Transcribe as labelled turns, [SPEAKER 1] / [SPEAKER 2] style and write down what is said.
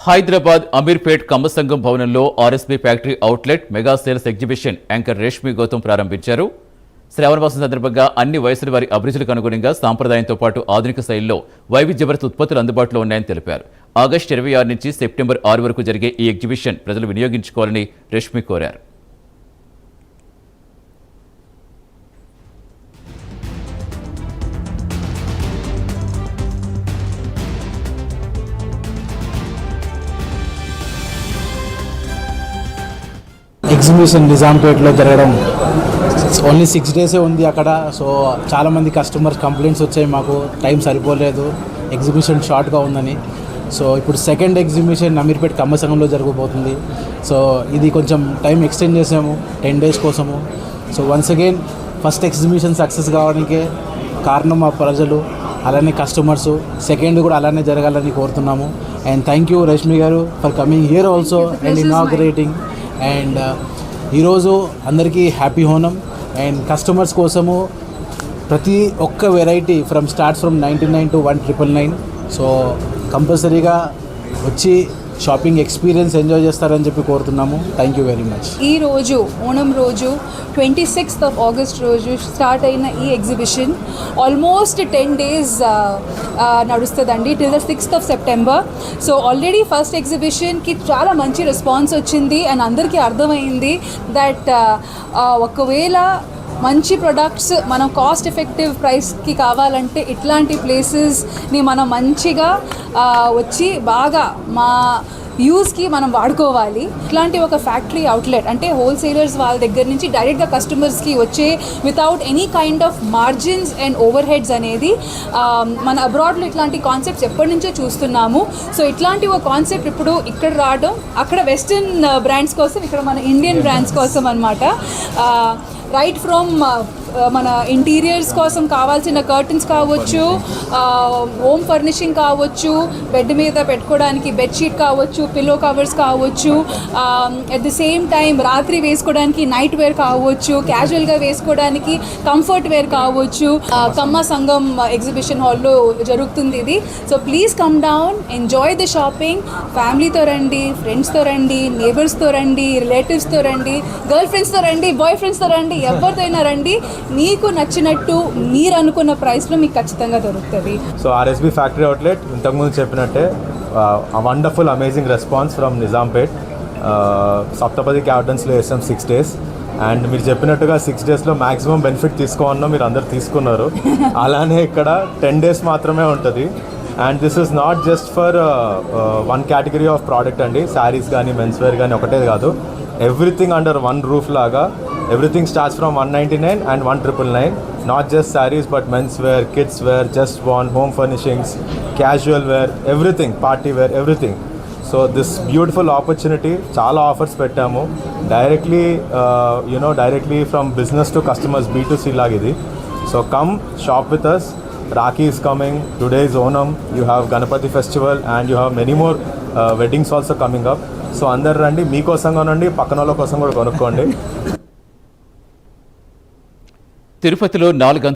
[SPEAKER 1] హైదరాబాద్ అమీర్పేట్ కమ్మసంగం భవనంలో RSB factory outlet mega sales exhibition anchor Reshmi Gautam ప్రారంభించారు. శ్రావణమాసం సందర్భంగా అన్ని వయసుల వారి అభిరుచులకు అనుగుణంగా సాంప్రదాయంతో పాటు ఆధునిక శైలిలో వైవిధ్యభరిత ఉత్పత్తులు అందుబాటులో ఉన్నాయని తెలిపారు. ఆగస్టు 26 నుంచి సెప్టెంబర్ 6 వరకు జరిగే ఈ ఎగ్జిబిషన్ ప్రజలు వినియోగించుకోవాలని రేష్మి కోరారు.
[SPEAKER 2] ఎగ్జిబిషన్ నిజాంపేట్లో జరగడం ఓన్లీ 6 డేసే ఉంది అక్కడ. సో చాలామంది కస్టమర్స్ కంప్లైంట్స్ వచ్చాయి, మాకు టైం సరిపోలేదు, ఎగ్జిబిషన్ షార్ట్గా ఉందని. సో ఇప్పుడు సెకండ్ ఎగ్జిబిషన్ అమీర్పేట్ కమ్మసంగంలో జరగబోతుంది. సో ఇది కొంచెం టైం ఎక్స్టెండ్ చేసాము 10 డేస్ కోసము. So once again first exhibition success కావడానికే కారణం మా ప్రజలు, అలానే కస్టమర్స్. సెకండ్ కూడా అలానే జరగాలని కోరుతున్నాము. అండ్ థ్యాంక్ యూ రేష్మి గారు for coming here also and inaugurating. And ఈరోజు అందరికీ హ్యాపీ ఓనం. అండ్ కస్టమర్స్ కోసము ప్రతి ఒక్క variety starts from 99 to 1,999. So కంపల్సరీగా వచ్చి షాపింగ్ ఎక్స్పీరియన్స్ ఎంజాయ్ చేస్తారని చెప్పి కోరుతున్నాము. Thank you very much.
[SPEAKER 3] ఈ రోజు ఓణం రోజు 26th of August రోజు స్టార్ట్ అయిన ఈ ఎగ్జిబిషన్ ఆల్మోస్ట్ 10 days నడుస్తుందండి, till the 6th of September. So already first ఎగ్జిబిషన్కి చాలా మంచి రెస్పాన్స్ వచ్చింది అండ్ అందరికీ అర్థమైంది దట్ ఒకవేళ మంచి ప్రొడక్ట్స్ మనం కాస్ట్ ఎఫెక్టివ్ ప్రైస్కి కావాలంటే ఇట్లాంటి ప్లేసెస్ని మనం మంచిగా వచ్చి బాగా మా యూస్కి మనం వాడుకోవాలి. ఇట్లాంటి ఒక ఫ్యాక్టరీ అవుట్లెట్ అంటే హోల్సేలర్స్ వాళ్ళ దగ్గర నుంచి డైరెక్ట్గా కస్టమర్స్కి వచ్చే without any kind of margins and over heads అనేది మన అబ్రాడ్లో ఇట్లాంటి కాన్సెప్ట్స్ ఎప్పటి నుంచో చూస్తున్నాము. సో ఇట్లాంటి ఒక కాన్సెప్ట్ ఇప్పుడు ఇక్కడ రావడం, అక్కడ వెస్టర్న్ బ్రాండ్స్ కోసం, ఇక్కడ మన ఇండియన్ బ్రాండ్స్ కోసం అనమాట. రైట్ ఫ్రమ్ మన ఇంటీరియర్స్ కోసం కావాల్సిన కర్టన్స్ కావచ్చు, హోమ్ ఫర్నిషింగ్ కావచ్చు, బెడ్ మీద పెట్టుకోవడానికి బెడ్షీట్ కావచ్చు, పిల్లో కవర్స్ కావచ్చు, అట్ ది సేమ్ టైం రాత్రి వేసుకోవడానికి నైట్ వేర్ కావచ్చు, క్యాజువల్గా వేసుకోవడానికి కంఫర్ట్ వేర్ కావచ్చు. కమ్మ సంగం ఎగ్జిబిషన్ హాల్లో జరుగుతుంది ఇది. So please come down, enjoy the shopping. ఫ్యామిలీతో రండి, ఫ్రెండ్స్తో రండి, నేబర్స్తో రండి, రిలేటివ్స్తో రండి, గర్ల్ ఫ్రెండ్స్తో రండి, బాయ్ ఫ్రెండ్స్తో రండి, ఎవరితోనైనా రండి. మీకు నచ్చినట్టు మీరు అనుకున్న ప్రైస్లో మీకు ఖచ్చితంగా దొరుకుతుంది.
[SPEAKER 4] సో ఆర్ఎస్బీ ఫ్యాక్టరీ అవుట్లెట్ ఇంతకుముందు చెప్పినట్టే wonderful amazing response from Nizampet. Saptapadi గార్డెన్స్లో వేసాం 6 days. అండ్ మీరు చెప్పినట్టుగా 6 daysలో మ్యాక్సిమం బెనిఫిట్ తీసుకోమన్నా మీరు అందరు తీసుకున్నారు. అలానే ఇక్కడ 10 days మాత్రమే ఉంటుంది. And this is not just for one category of product అండి. శారీస్ కానీ మెన్స్ వేర్ కానీ ఒకటే కాదు, ఎవ్రీథింగ్ అండర్ వన్ రూఫ్ లాగా. Everything starts from 199 and 1999. Not just sarees but men's wear, kids wear, just one, home furnishings, casual wear, everything, party wear, everything. So this beautiful opportunity, chala offers pettamu directly, directly from business to customers, B2C lagidi. So come shop with us. Rakhi is coming, today is Onam, you have Ganapati festival and you have many more weddings also coming up. So andaru randi, mee kosam konandi, pakkanolla kosam kuda konukondi.
[SPEAKER 1] తిరుపతిలో 4